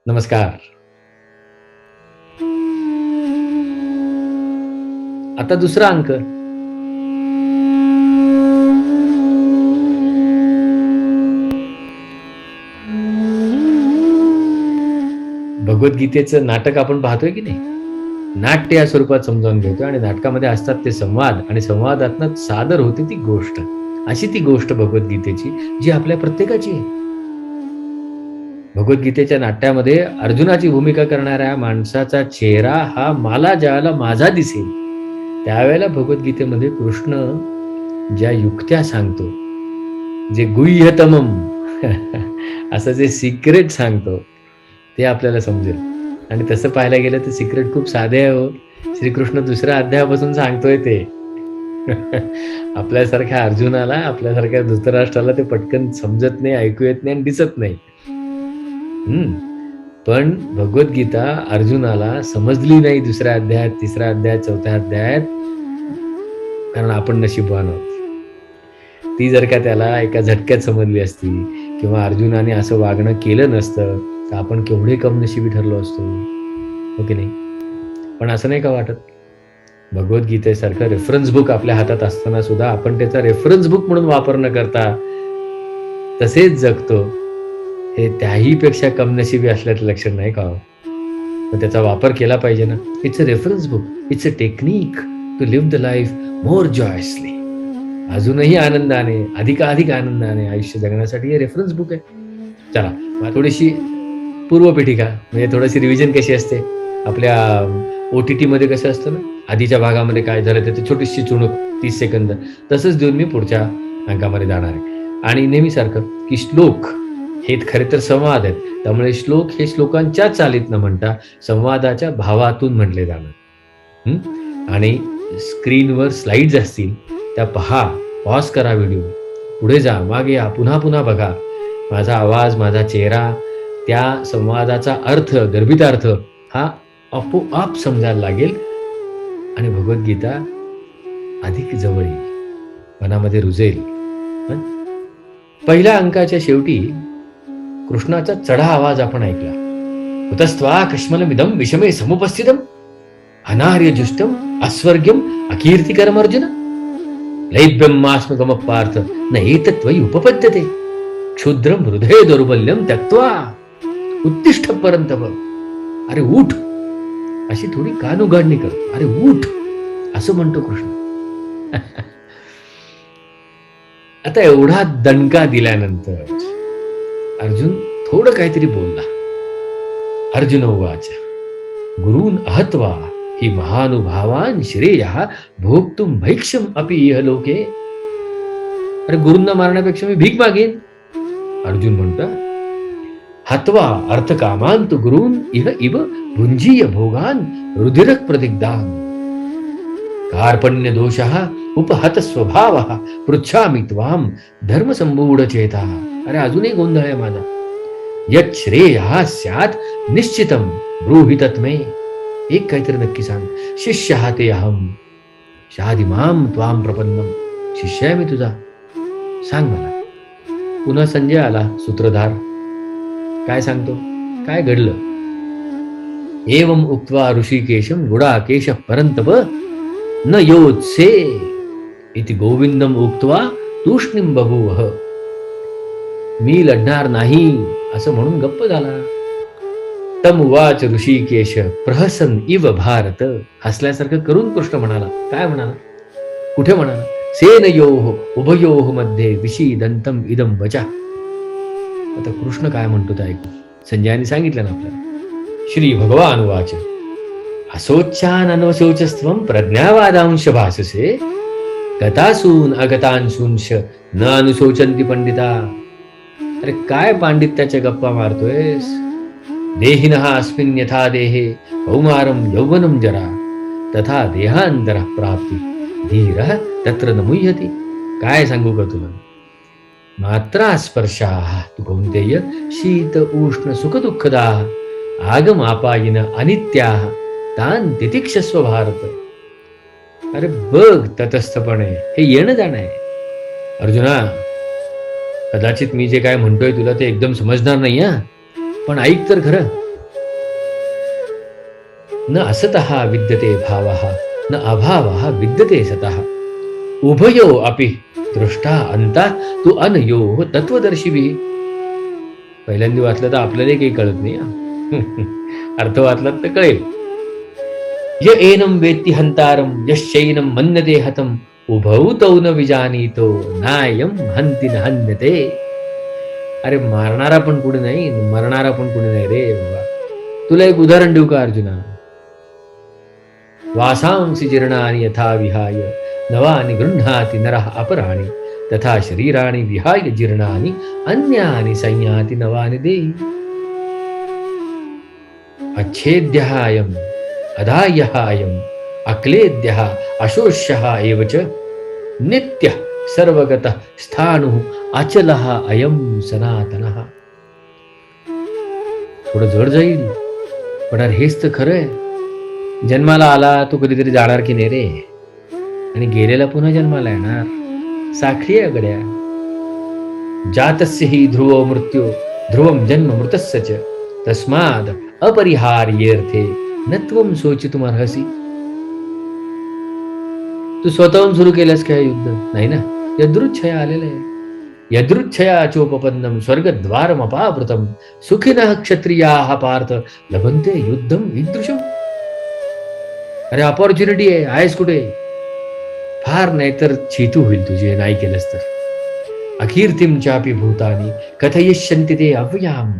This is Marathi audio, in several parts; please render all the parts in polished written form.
नमस्कार. आता दुसरा अंक. भगवद्गीतेचं नाटक आपण पाहतोय की नाही? नाट्य या स्वरूपात समजावून घेतोय आणि नाटकामध्ये असतात ते संवाद आणि संवादातनं सादर होते ती गोष्ट. अशी ती गोष्ट भगवद्गीतेची जी आपल्या प्रत्येकाची आहे. भगवद्गीतेच्या नाट्यामध्ये अर्जुनाची भूमिका करणाऱ्या माणसाचा चेहरा हा मला ज्यावेळेला माझा दिसेल, त्यावेळेला भगवद्गीतेमध्ये कृष्ण ज्या युक्त्या सांगतो, जे गुह्यतमम असं जे सिक्रेट सांगतो, ते आपल्याला समजेल. आणि तसं पाहायला गेलं तर सिक्रेट खूप साधे आहे हो. श्रीकृष्ण दुसऱ्या अध्यायापासून सांगतोय ते. आपल्यासारख्या अर्जुनाला, आपल्यासारख्या धृतराष्ट्राला ते पटकन समजत नाही, ऐकू येत नाही आणि दिसत नाही. पण भगवद्गीता अर्जुनाला समजली नाही दुसऱ्या अध्यायात, तिसऱ्या अध्यायात, चौथ्या अध्यायात, कारण आपण नशीबवान आहोत. ती जर का त्याला एका झटक्यात समजली असती किंवा अर्जुनाने असं वागणं केलं नसतं तर आपण केवढे कमनशिबी ठरलो असतो, हो की नाही? पण असं नाही का वाटत? भगवद्गीतेसारखं रेफरन्स बुक आपल्या हातात असताना सुद्धा आपण त्याचा रेफरन्स बुक म्हणून वापर न करता तसेच जगतो, हे त्याही पेक्षा कमनशिबी असल्याचं लक्षण नाही का? पण त्याचा वापर केला पाहिजे ना. It's a reference book, it's a technique to live the life more joyously. अजूनही आनंदाने, अधिकाधिक आनंदाने आयुष्य जगण्यासाठी हे रेफरन्स बुक आहे. चला, थोडीशी पूर्वपीठिका म्हणजे थोडीशी रिव्हिजन कशी असते आपल्या OTT मध्ये कसं असतं ना, आधीच्या भागामध्ये काय झालं त्याची छोटीशी चुणूक 30 सेकंद, तसंच देऊन मी पुढच्या अंकामध्ये जाणार आहे. आणि नेहमीसारखं की श्लोक हे खरे तर संवाद आहेत, त्यामुळे श्लोक हे श्लोकांच्या चालीत न म्हणता संवादाच्या भावातून म्हटले जाणार. आणि स्क्रीनवर स्लाइड्स असतील त्या पहा, पॉज करा व्हिडिओ, पुढे जा, मागे या, पुन्हा पुन्हा बघा. माझा आवाज, माझा चेहरा, त्या संवादाचा अर्थ, गर्भितार्थ हा आपोआप समजायला लागेल आणि भगवद्गीता अधिक जवळ येईल, मनामध्ये रुजेल. पहिल्या अंकाच्या शेवटी कृष्णाचा चढा आवाज आपण ऐकला. हुतस्त्वा कश्मलमिदं विषमे समुपस्थितम अनार्यजुष्टम अस्वर्ग्यम अकीर्तिकरम अर्जुन लैभ्यम मास्मगम पार्थ न एतत्त्वयि उपपद्यते क्षुद्रम हृदय दौर्बल्यम त्यक्त्वा उत्तिष्ठ परंतप. अरे उठ, अशी थोडी कानउघाडणी कर. अरे उठ, असं म्हणतो कृष्ण. आता एवढा दणका दिल्यानंतर अर्जुन थोडं काहीतरी बोलला. अर्जुन उवाच गुरून् अहत्वा हि महानुभावान् श्रेयः भोक्तुं भैक्षम अपि इह लोके. अरे गुरूंना मारण्यापेक्षा मी भीक मागेन. अर्जुन म्हणतो हत्वा अर्थकामान तु गुरून् इह इव भुंजीय भोगान् रुधिरक प्रदिग्धान् कार्पण्य दोषः उपहत स्वभावः पृच्छामि त्वां धर्मसंमूढ चेतः. अरे अजूनही गोंधळ आहे माझा. यत् श्रेयः स्यात् निश्चितं ब्रूहि तत्मे. एक काहीतरी नक्की सांग. शिष्यः ते अहं शादिमां त्वां प्रपन्नम. शिष्य आहे मी तुझा, सांग मला. पुन्हा संजय आला, सूत्रधार. काय सांगतो, काय घडलं? एवं उक्त्वा ऋषिकेशं गुडाकेशः परन्तप न योत्से इति गोविंदम उक्त्वा तूष्णीं बभूवः. मी लढणार नाही असं म्हणून गप्प झाला. तम उवाच ऋषिकेश प्रहसन इव भारत. हसल्यासारखं करून कृष्ण म्हणाला. काय म्हणाला? कुठे म्हणाला? सेनयोः उभयोः मध्ये विषीदंतम इदं वचा. आता कृष्ण काय म्हणतो ते ऐकू. संजयाने सांगितलं ना आपल्याला. श्री भगवान उवाच असोच्चान अनवशोचस्त्वं प्रज्ञावादांश भाससे गतासून अगतांशुंश न अनुशोचन्ति पंडिता. अरे काय पांडित्याच्या गप्पा मारतोयस? देहिनः अस्मिन् यथा देहे कौमारं यौवनं जरा तथा देहांतरः प्राप्ती धीरः तत्र न मुह्यति. काय सांगू का तुला? मात्रा स्पर्शाः तु कौन्तेय शीत उष्ण सुख दुःखदा आगम आपायिन अनित्याः तान तितिक्षस्व भारत. अरे बघ तटस्थपणे, हे येणं जाणं आहे. अर्जुना, कदाचित मी जे काय म्हणतोय तुला ते एकदम समजणार नाही, पण ऐक तर खरं. न असतः विद्यते भावः न अभावः विद्यते सतः उभयो अपि दृष्टा अंता तू अनयोः तत्वदर्शिभिः. पहिल्यांदा वाचलं तर आपल्याला काही कळत नाही अर्थ वाचलात तर कळेल. य एनं वेत्ति हंतारं यश्चैनं मन्यते हतम् उभौ तौ न विजानीतो नायं हंति न हन्यते. अरे मारणारा पण कुणी नाही, मरणारा पण कुणी नाही रे बाबा. तुला एक उदाहरण देऊ का अर्जुना? वासांसी जीर्णानि यथा विहाय नवानि गृह्णाति नरः अपराणि तथा शरीराणि विहाय जीर्णानि अन्यानि संयाति नवानि देहि. अच्छेद्यः अयम् अदाह्यः अयम् अक्लेद्यः अशोष्यः एव च नित्यः सर्वगतः स्थाणुः अचलः अयं सनातनः. थोडं जड जाईल, पण अरे हेच तर खरं आहे. जन्माला आला तो कधीतरी जाणार की नाही रे, आणि गेलेला पुन्हा जन्माला येणार. साखळी आहे गड्या. जातस्य हि ध्रुवो मृत्यू ध्रुवं जन्म मृतस्य च तस्माद् अपरिहार्येऽर्थे न त्वं शोचितुमर्हसि. तू स्वतःहून सुरू केलंस काय युद्ध? नाही ना, यदृच्छया आलेलं आहे. यदृच्छया चोपपन्नम स्वर्गद्वारमपावृतम सुखिनः क्षत्रियाः पार्थ लभन्ते युद्धम ईदृशम. अरे अपॉर्च्युनिटी आहे, आहेस कुठे? फार नाहीतर चेतू होईल तुझे नाही केलंस तर. अकीर्तिम चापि भूतानि कथयिष्यन्ति ते अव्ययाम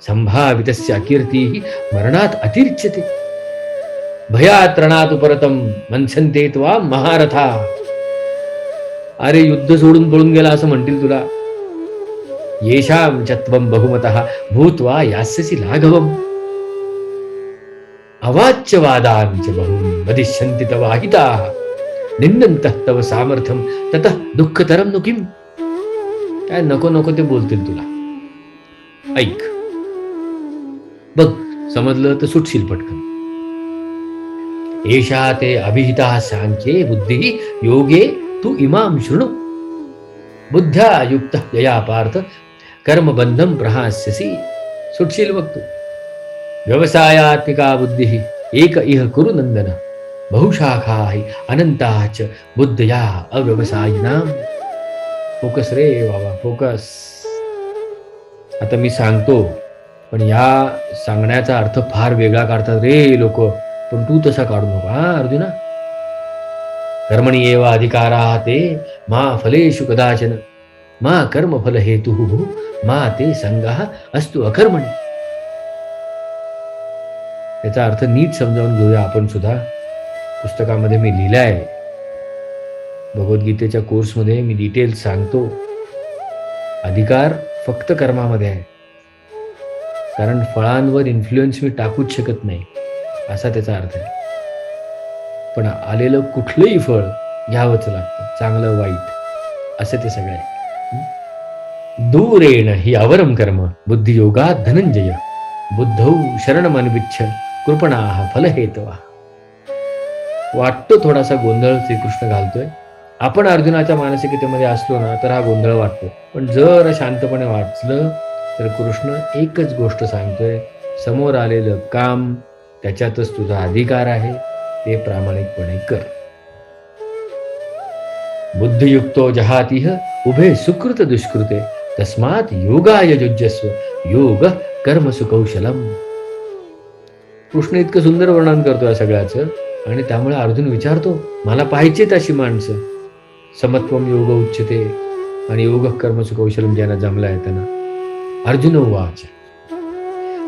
संभावितस्य अकीर्तिः मरणात् अतिरिच्यते भयात् रणात् उपरतं मनसन्ते त्वां महारथा. अरे युद्ध सोडून पळून गेला असं म्हणतील तुला. येषां च त्वं बहुमतः भूत्वा यास्यसि लाघवम् अवाच्यवादान् च बहून् वदिष्यन्ति तव अहिताः निन्दन्तः तव सामर्थ्यं ततः दुःखतरं नु किम्. काय नको नको ते बोलतील तुला. ऐक, बघ समजलं तर सुटशील पटकन. एषा ते अभिहिता सांख्ये बुद्धिः योगे तू इमाम शृणु बुद्ध्या युक्त यया पार्थ कर्मबंधम प्रहास्यसि. सुटशील बघ तू. व्यवसायात्मिका बुद्धिः एक इह कुरु नंदन बहुशाखाः अनंताः च बुद्धया अव्यवसायिनाम. फोकस रे बाबा, फोकस. आता मी सांगतो, पण या सांगण्याचा अर्थ फार वेगळा काढतात रे लोक, पण तू तसा काढू नको हा अर्जुना. कर्मणि एव अधिकाराः ते मा फलेषु कदाचन मा कर्मफल हेतुः मा ते संगः अस्तु अकर्मणि. याचा अर्थ नीट समजावून घेऊया आपण सुद्धा. पुस्तकामध्ये मी लिहिलं आहे, भगवद्गीतेच्या कोर्समध्ये मी डिटेल्स सांगतो. अधिकार फक्त कर्मामध्ये आहे, कारण फळांवर इन्फ्लुएन्स मी टाकूच शकत नाही असा त्याचा अर्थ आहे. पण आलेलं कुठलंही फळ घ्यावंच लागतं, चांगलं वाईट असं ते सगळं आहे. दूरेण हि अवरम कर्म बुद्धियोगात् धनंजय बुद्धौ शरणमन्विच्छ कृपणाः फलहेतवा. वाटतो थोडासा गोंधळ श्रीकृष्ण घालतोय. आपण अर्जुनाच्या मानसिकतेमध्ये असलो ना तर हा गोंधळ वाटतो, पण जर शांतपणे वाचलं तर कृष्ण एकच गोष्ट सांगतोय, समोर आलेलं काम त्याच्यातच तुझा अधिकार आहे, ते प्रामाणिकपणे कर. बुद्धियुक्तो जहातिह उभे सुकृत दुष्कृते तस्मात् योगाय युज्यस्व योग कर्म सुकौशलम. कृष्ण इतकं सुंदर वर्णन करतो या सगळ्याचं, आणि त्यामुळे अर्जुन विचारतो, मला पाहिजेत अशी माणसं. समत्वम योग उच्यते आणि योग कर्म सुकौशलम ज्यांना जमला आहे त्यांना. अर्जुन उवाच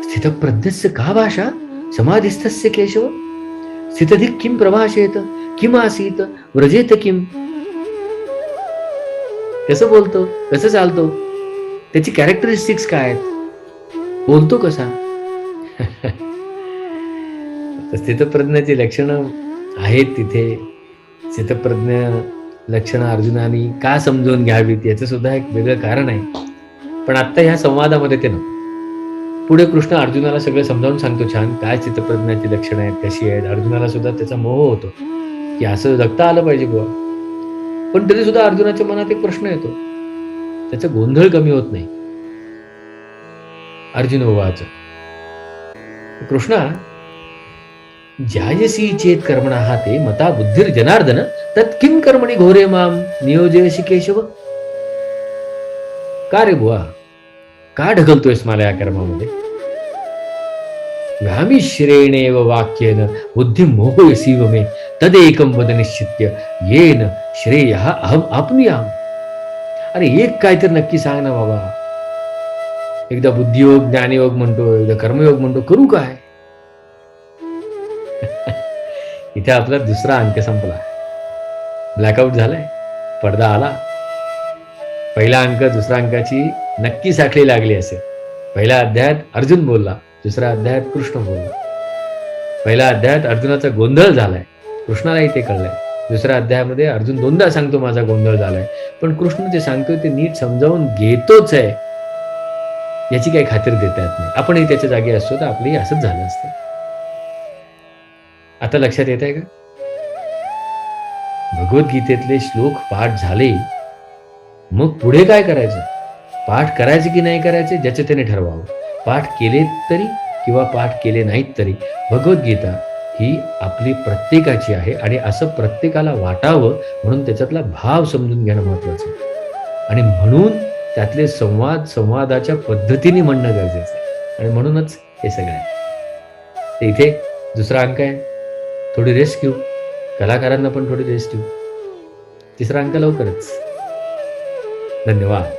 स्थितप्रज्ञस्य का भाषा समाधिस्थस्य केशव स्थितधिक किम प्रभाषेत किम आसीत व्रजेत किम. कसं बोलतो, कसं चालतो, त्याची कॅरेक्टरिस्टिक्स काय आहेत, बोलतो कसा. स्थितप्रज्ञाची लक्षणं आहेत तिथे. स्थितप्रज्ञ लक्षणं अर्जुनाने का समजून घ्यावीत याचं सुद्धा एक वेगळं कारण आहे, पण आत्ता ह्या संवादामध्ये ते नको. पुढे कृष्ण अर्जुनाला सगळं समजावून सांगतो छान, काय स्थितप्रज्ञाची लक्षणं आहेत, कशी आहेत. अर्जुनाला सुद्धा त्याचा मोह होतो की असं जगता आलं पाहिजे बुवा, पण तरी सुद्धा अर्जुनाच्या मनात एक प्रश्न येतो, त्याचा गोंधळ कमी होत नाही. अर्जुन उवाच कृष्णा ज्यायसी चेत कर्मणः ते मता बुद्धिर जनार्दन तत्किं कर्मणी घोरे माम नियोजयसी केशव. का रे बुवा, का ढकलतोयस मला या कर्मामध्ये? व्यामिश्रेणेव वाक्येन बुद्धिं मोहयसीव मे तदेकं वद निश्चित्य येन श्रेयः अहम आपनुयाम. अरे एक काय तर नक्की सांग ना बाबा. एकदा बुद्धियोग ज्ञानयोग म्हणतो, एकदा कर्मयोग म्हणतो, करू काय? इथे आपला दुसरा अंक संपला. ब्लॅकआउट झालाय, पडदा आला. पहिला अंक दुसऱ्या अंकाची नक्की साखळी लागली असेल. पहिल्या अध्यायात अर्जुन बोलला, दुसऱ्या अध्यायात कृष्ण बोलला. पहिल्या अध्यायात अर्जुनाचा गोंधळ झालाय, कृष्णालाही ते कळलंय. दुसऱ्या अध्यायामध्ये अर्जुन दोनदा सांगतो माझा गोंधळ झालाय, पण कृष्ण जे सांगतोय ते नीट समजावून घेतोच आहे, याची काही खात्री देता येत नाही. आपणही त्याच्या जागी असतो तर आपलंही असंच झालं असतं. आता लक्षात येत आहे का? भगवद्गीतेतले श्लोक पाठ झाले, मग पुढे काय करायचं? पाठ करायचे की नाही करायचे ज्याचे त्याने ठरवावं. पाठ केले तरी किंवा पाठ केले नाहीत तरी भगवद्गीता ही आपली प्रत्येकाची आहे आणि असं प्रत्येकाला वाटावं म्हणून त्याच्यातला भाव समजून घेणं महत्वाचं आहे. आणि म्हणून त्यातले संवादाच्या पद्धतीने म्हणणं गरजेचं आहे. आणि म्हणूनच हे सगळं आहे. ते इथे दुसरा अंक आहे, थोडी रेस्ट घेऊ. कलाकारांना पण थोडी रेस्ट घेऊ. तिसरा अंक लवकरच. धन्यवाद.